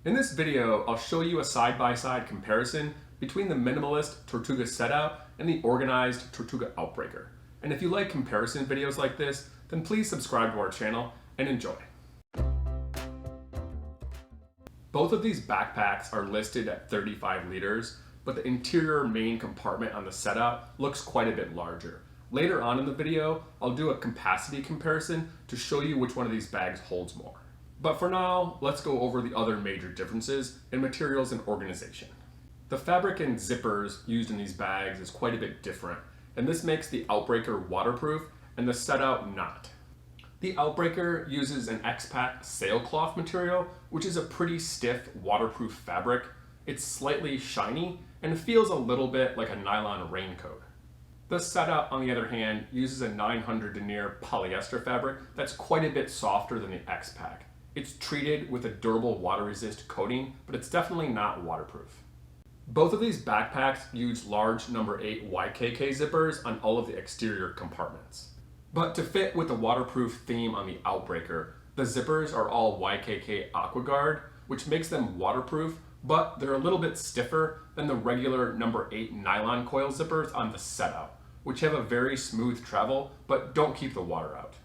In this video, I'll show you a side-by-side comparison between the minimalist Tortuga Setout and the organized Tortuga Outbreaker. And if you like comparison videos like this, then please subscribe to our channel and enjoy. Both of these backpacks are listed at 35 liters, but the interior main compartment on the Setout looks quite a bit larger. Later on in the video, I'll do a capacity comparison to show you which one of these bags holds more. But for now, let's go over the other major differences in materials and organization. The fabric and zippers used in these bags is quite a bit different, and this makes the Outbreaker waterproof and the Setout not. The Outbreaker uses an X-Pack sailcloth material, which is a pretty stiff waterproof fabric. It's slightly shiny and it feels a little bit like a nylon raincoat. The Setout, on the other hand, uses a 900 denier polyester fabric that's quite a bit softer than the X-Pack. It's treated with a durable water-resist coating, but it's definitely not waterproof. Both of these backpacks use large number 8 YKK zippers on all of the exterior compartments. But to fit with the waterproof theme on the Outbreaker, the zippers are all YKK AquaGuard, which makes them waterproof, but they're a little bit stiffer than the regular number 8 nylon coil zippers on the Setout, which have a very smooth travel, but don't keep the water out.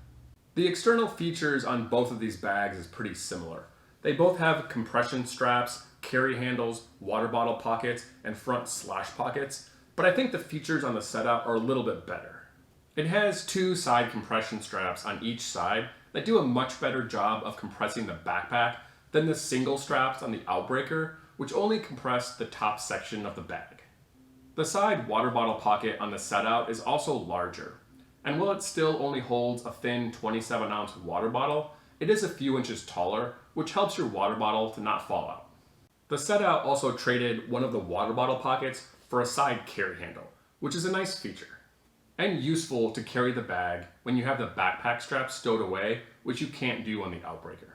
The external features on both of these bags is pretty similar. They both have compression straps, carry handles, water bottle pockets, and front slash pockets, but I think the features on the Setout are a little bit better. It has 2 side compression straps on each side that do a much better job of compressing the backpack than the single straps on the Outbreaker, which only compress the top section of the bag. The side water bottle pocket on the Setout is also larger, and while it still only holds a thin 27-ounce water bottle, it is a few inches taller, which helps your water bottle to not fall out. The Setout also traded one of the water bottle pockets for a side carry handle, which is a nice feature, and useful to carry the bag when you have the backpack strap stowed away, which you can't do on the Outbreaker.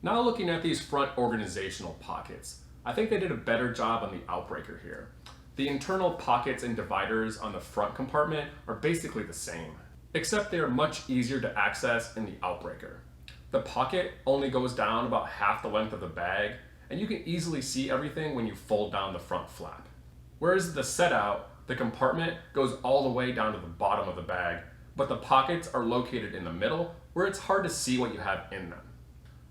Now looking at these front organizational pockets, I think they did a better job on the Outbreaker here. The internal pockets and dividers on the front compartment are basically the same, except they are much easier to access in the Outbreaker. The pocket only goes down about half the length of the bag, and you can easily see everything when you fold down the front flap. Whereas the Setout, the compartment goes all the way down to the bottom of the bag, but the pockets are located in the middle where it's hard to see what you have in them.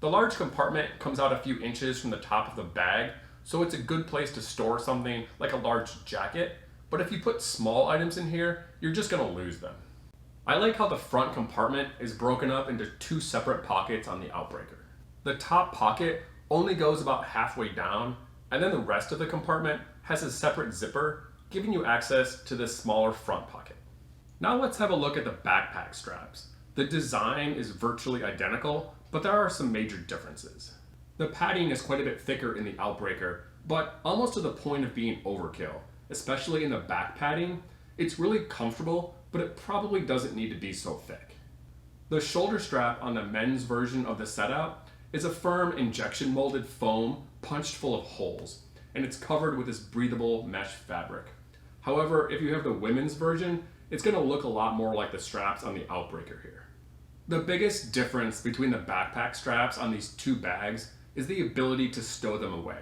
The large compartment comes out a few inches from the top of the bag, so it's a good place to store something like a large jacket, but if you put small items in here, you're just going to lose them. I like how the front compartment is broken up into 2 separate pockets on the Outbreaker. The top pocket only goes about halfway down, and then the rest of the compartment has a separate zipper, giving you access to this smaller front pocket. Now let's have a look at the backpack straps. The design is virtually identical, but there are some major differences. The padding is quite a bit thicker in the Outbreaker, but almost to the point of being overkill, especially in the back padding. It's really comfortable, but it probably doesn't need to be so thick. The shoulder strap on the men's version of the Setout is a firm injection molded foam punched full of holes, and it's covered with this breathable mesh fabric. However, if you have the women's version, it's going to look a lot more like the straps on the Outbreaker here. The biggest difference between the backpack straps on these 2 bags is the ability to stow them away.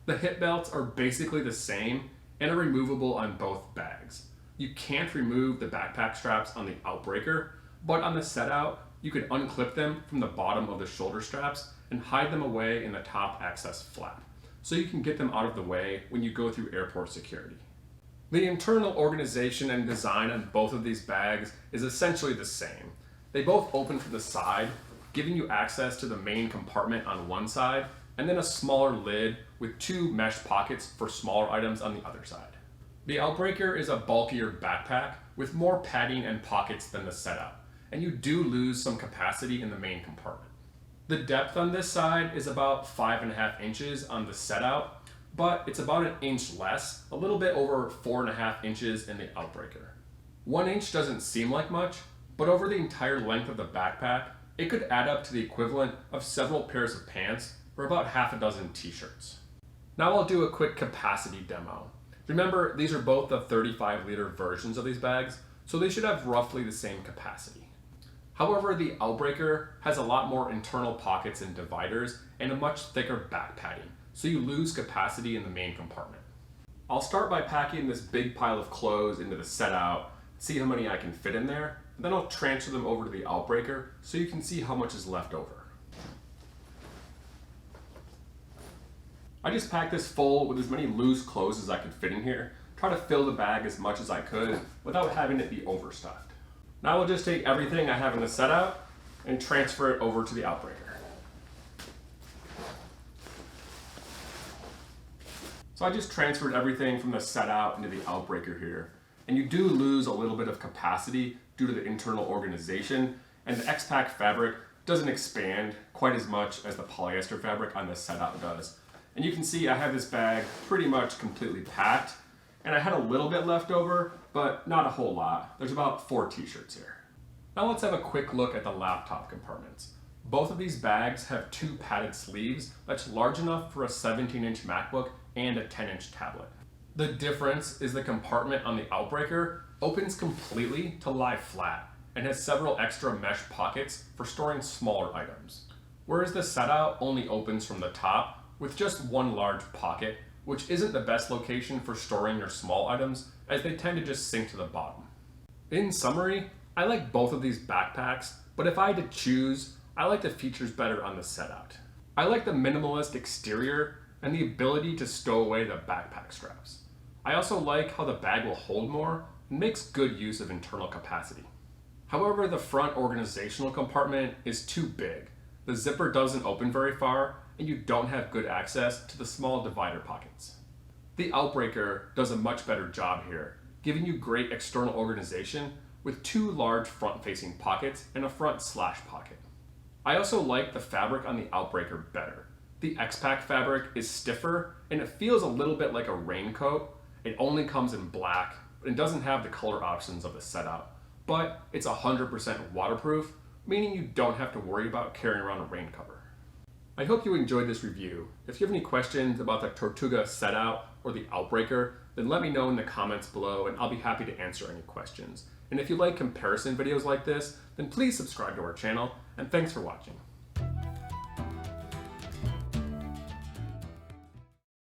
The hip belts are basically the same and are removable on both bags. You can't remove the backpack straps on the Outbreaker, but on the Setout, you can unclip them from the bottom of the shoulder straps and hide them away in the top access flap, so you can get them out of the way when you go through airport security. The internal organization and design on both of these bags is essentially the same. They both open from the side, giving you access to the main compartment on one side, and then a smaller lid with 2 mesh pockets for smaller items on the other side. The Outbreaker is a bulkier backpack with more padding and pockets than the Setout, and you do lose some capacity in the main compartment. The depth on this side is about 5.5 inches on the Setout, but it's about an inch less, a little bit over 4.5 inches in the Outbreaker. 1 inch doesn't seem like much, but over the entire length of the backpack, it could add up to the equivalent of several pairs of pants or about half a dozen t-shirts. Now I'll do a quick capacity demo. Remember, these are both the 35 liter versions of these bags, so they should have roughly the same capacity. However, the Outbreaker has a lot more internal pockets and dividers and a much thicker back padding, so you lose capacity in the main compartment. I'll start by packing this big pile of clothes into the Setout, see how many I can fit in there, and then I'll transfer them over to the Outbreaker so you can see how much is left over. I just packed this full with as many loose clothes as I could fit in here, try to fill the bag as much as I could without having it be overstuffed. Now I'll just take everything I have in the Setout and transfer it over to the Outbreaker. So I just transferred everything from the Setout into the Outbreaker here. And you do lose a little bit of capacity due to the internal organization, and the X-Pack fabric doesn't expand quite as much as the polyester fabric on the Setout does. And you can see I have this bag pretty much completely packed, and I had a little bit left over, but not a whole lot. There's about 4 t-shirts here. Now let's have a quick look at the laptop compartments. Both of these bags have 2 padded sleeves that's large enough for a 17-inch MacBook and a 10-inch tablet. The difference is the compartment on the Outbreaker opens completely to lie flat and has several extra mesh pockets for storing smaller items. Whereas the Setout only opens from the top with just one large pocket, which isn't the best location for storing your small items as they tend to just sink to the bottom. In summary, I like both of these backpacks, but if I had to choose, I like the features better on the Setout. I like the minimalist exterior and the ability to stow away the backpack straps. I also like how the bag will hold more and makes good use of internal capacity. However, the front organizational compartment is too big. The zipper doesn't open very far, and you don't have good access to the small divider pockets. The Outbreaker does a much better job here, giving you great external organization with 2 large front-facing pockets and a front slash pocket. I also like the fabric on the Outbreaker better. The X-Pack fabric is stiffer, and it feels a little bit like a raincoat. It only comes in black, and doesn't have the color options of the Setout, but it's 100% waterproof, meaning you don't have to worry about carrying around a rain cover. I hope you enjoyed this review. If you have any questions about the Tortuga Setout or the Outbreaker, then let me know in the comments below and I'll be happy to answer any questions. And if you like comparison videos like this, then please subscribe to our channel, and thanks for watching.